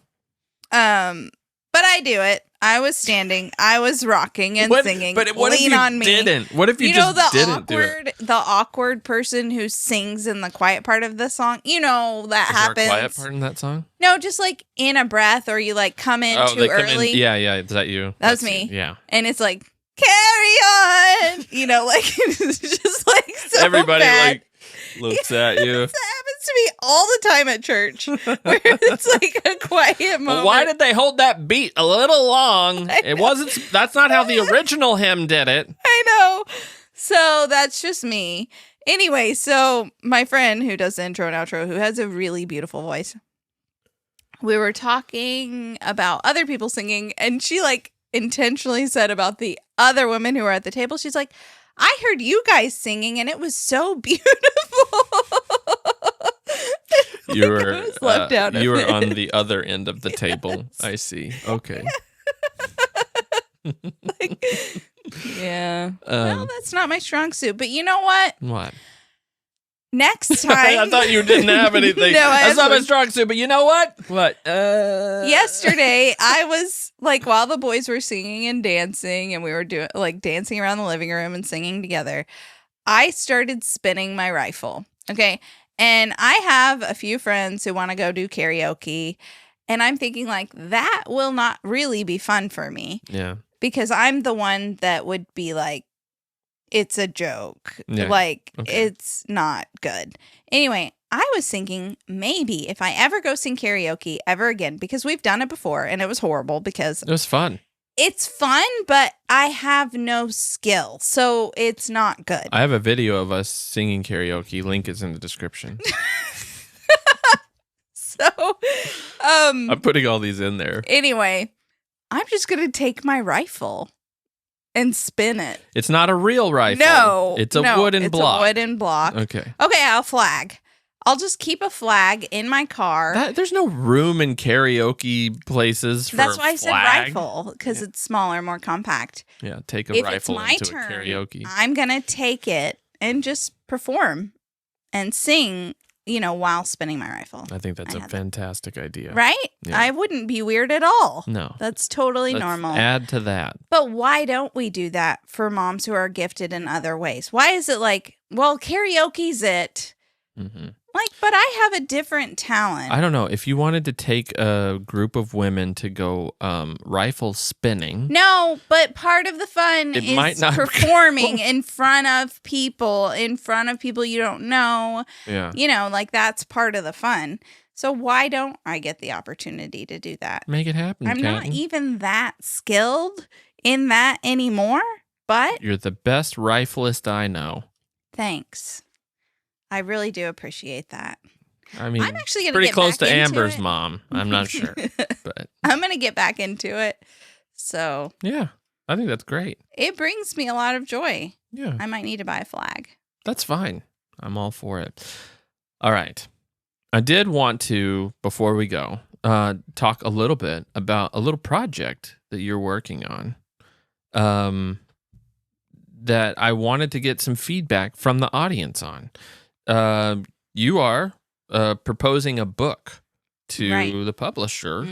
But I do it. I was standing. I was rocking and singing. But what Lean if you on me. didn't? What if you just didn't do it? The awkward person who sings in the quiet part of the song. That happens. Is there a quiet part in that song? No, just in a breath, or you come in too early. Yeah. Is that you? That's me. Yeah. And it's carry on. It's just so everybody bad. Looks at you. That happens to me all the time at church, where it's a quiet moment. Well, why did they hold that beat a little long? It wasn't. That's not how the original hymn did it. I know. So that's just me. Anyway, so my friend who does the intro and outro, who has a really beautiful voice, we were talking about other people singing, and she intentionally said about the other women who were at the table, she's like, I heard you guys singing, and it was so beautiful. You were left out you were on the other end of the table. I see. Okay. Yeah. Well, that's not my strong suit. But you know what? What? Next time. I thought you didn't have anything. No, that's not my strong suit. But you know what? What? Yesterday, I was like, while the boys were singing and dancing, and we were doing like dancing around the living room and singing together, I started spinning my rifle. Okay. And I have a few friends who want to go do karaoke. And I'm thinking, like, that will not really be fun for me. Yeah. Because I'm the one that would be like, it's a joke. Yeah. Like, it's not good. Anyway, I was thinking maybe if I ever go sing karaoke ever again, because we've done it before and it was horrible because it was fun. It's fun, but I have no skill, so it's not good. I have a video of us singing karaoke. Link is in the description. So, I'm putting all these in there. Anyway, I'm just going to take my rifle and spin it. It's not a real rifle. No. It's a wooden block. It's a wooden block. Okay. Okay, I'll flag. I'll just keep a flag in my car. There's no room in karaoke places for That's why I flag. said rifle, because it's smaller, more compact. Yeah, take a rifle into turn, a karaoke. I'm going to take it and just perform and sing, while spinning my rifle. I think that's a fantastic idea. Right? Yeah. I wouldn't be weird at all. No. That's totally normal. Add to that. But why don't we do that for moms who are gifted in other ways? Why is it like, well, karaoke's it? Mm-hmm. Like, but I have a different talent. I don't know. If you wanted to take a group of women to go rifle spinning. No, but part of the fun is performing in front of people you don't know. Yeah. Like that's part of the fun. So why don't I get the opportunity to do that? Make it happen, I'm not even that skilled in that anymore, but you're the best rifleist I know. Thanks. I really do appreciate that. I mean, I'm actually pretty close to Amber's mom. I'm not sure, but I'm going to get back into it. So yeah, I think that's great. It brings me a lot of joy. Yeah, I might need to buy a flag. That's fine. I'm all for it. All right. I did want to, before we go, talk a little bit about a little project that you're working on. That I wanted to get some feedback from the audience on. You are proposing a book to the publisher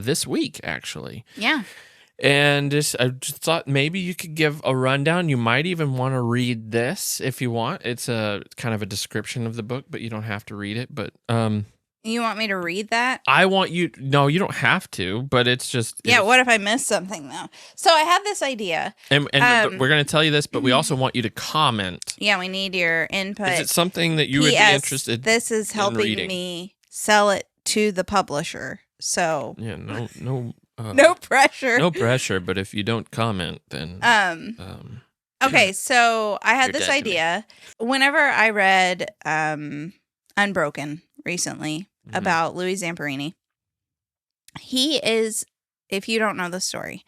this week, actually. Yeah. And I just thought maybe you could give a rundown. You might even want to read this if you want. It's a kind of a description of the book, but you don't have to read it. But you want me to read that? I want you. No, you don't have to. But it's just. Yeah. What if I miss something though? So I have this idea, and we're going to tell you this, but we also want you to comment. Yeah, we need your input. Is it something that you would be interested? This is helping me sell it to the publisher. So yeah, no. No pressure. No pressure, but if you don't comment, then... okay, so I had this idea. Whenever I read Unbroken recently about Louis Zamperini, he is, if you don't know the story,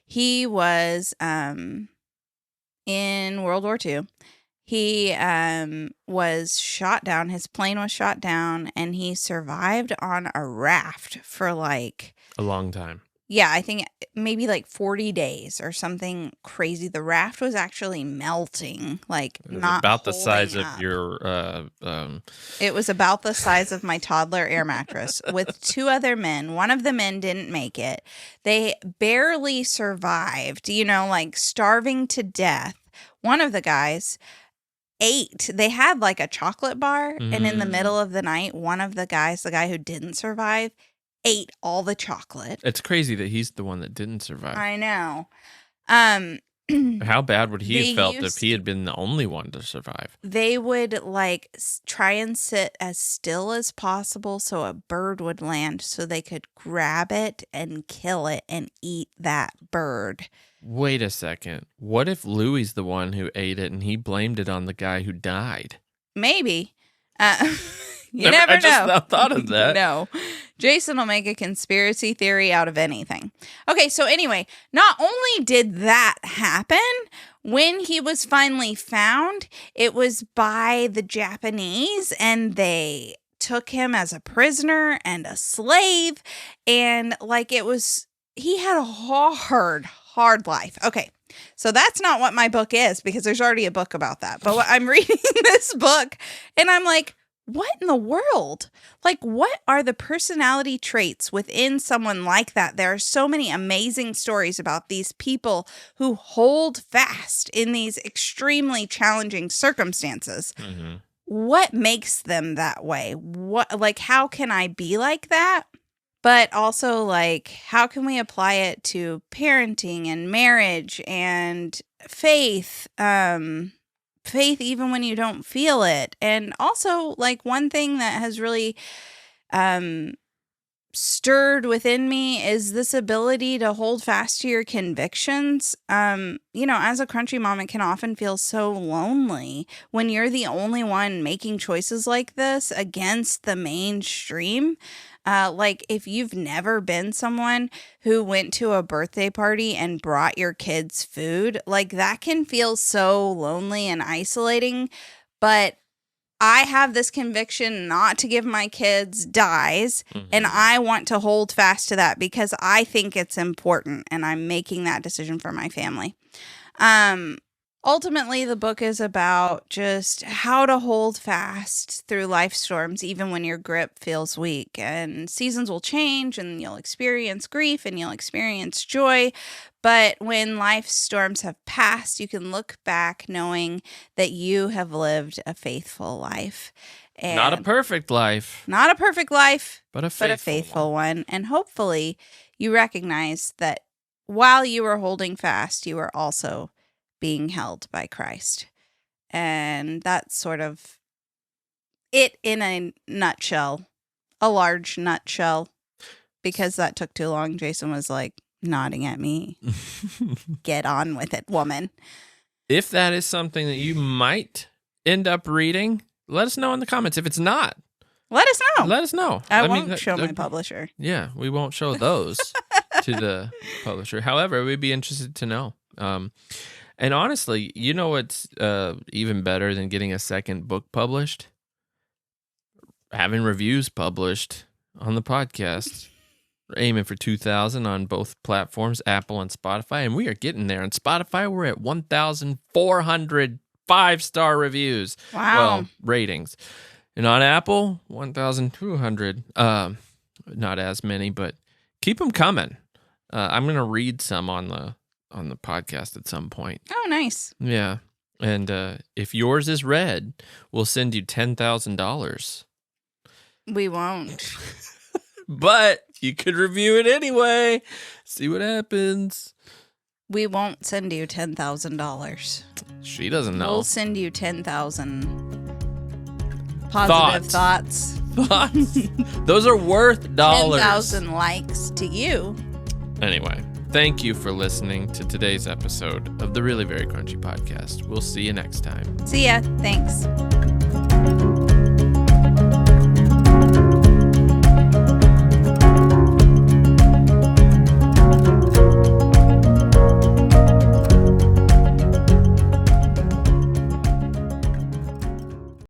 he was in World War II. He was shot down. His plane was shot down, and he survived on a raft for like... a long time. Yeah, I think maybe like 40 days or something crazy. The raft was actually melting, like not about the size up. of your. It was about the size of my toddler air mattress with two other men. One of the men didn't make it. They barely survived, like starving to death. One of the guys ate. They had like a chocolate bar, and in the middle of the night, one of the guys, the guy who didn't survive, ate all the chocolate. It's crazy that he's the one that didn't survive. I know. How bad would he have felt if he had been the only one to survive? They would like try and sit as still as possible so a bird would land so they could grab it and kill it and eat that bird. Wait a second. What if Louis the one who ate it and he blamed it on the guy who died? Maybe. You never know. I just now thought of that. No. Jason will make a conspiracy theory out of anything. Okay, so anyway, not only did that happen, when he was finally found, it was by the Japanese, and they took him as a prisoner and a slave. And like, he had a hard life. Okay. So that's not what my book is, because there's already a book about that. But I'm reading this book and I'm like, what in the world? Like, what are the personality traits within someone like that? There are so many amazing stories about these people who hold fast in these extremely challenging circumstances. Mm-hmm. What makes them that way? How can I be like that? But also, like, how can we apply it to parenting and marriage and faith? Faith even when you don't feel it. And also, like, one thing that has really stirred within me is this ability to hold fast to your convictions. As a country mom, it can often feel so lonely when you're the only one making choices like this against the mainstream. Like, if you've never been someone who went to a birthday party and brought your kids food, like, that can feel so lonely and isolating. But I have this conviction not to give my kids dyes, and I want to hold fast to that because I think it's important, and I'm making that decision for my family. Ultimately, the book is about just how to hold fast through life storms, even when your grip feels weak. And seasons will change, and you'll experience grief, and you'll experience joy. But when life storms have passed, you can look back knowing that you have lived a faithful life. And not a perfect life. Not a perfect life, but a faithful one. And hopefully you recognize that while you were holding fast, you were also being held by Christ. And that's sort of it in a nutshell, a large nutshell, because that took too long. Jason was like nodding at me. Get on with it, woman. If that is something that you might end up reading, let us know in the comments. If it's not, let us know. Let us know. I won't show my publisher. Yeah, we won't show those to the publisher. However, we'd be interested to know. And honestly, you know what's even better than getting a second book published? Having reviews published on the podcast. We're aiming for 2,000 on both platforms, Apple and Spotify, and we are getting there. On Spotify, we're at 1,400 5-star reviews. Wow. Well, ratings. And on Apple, 1,200. Not as many, but keep them coming. I'm going to read some on the podcast at some point. Oh, nice. Yeah. And if yours is read, we'll send you $10,000. We won't. But you could review it anyway. See what happens. We won't send you $10,000. She doesn't know. We'll send you 10,000 positive thoughts. Those are worth dollars. 10,000 likes to you. Anyway, thank you for listening to today's episode of the Really Very Crunchy podcast. We'll see you next time. See ya. Thanks.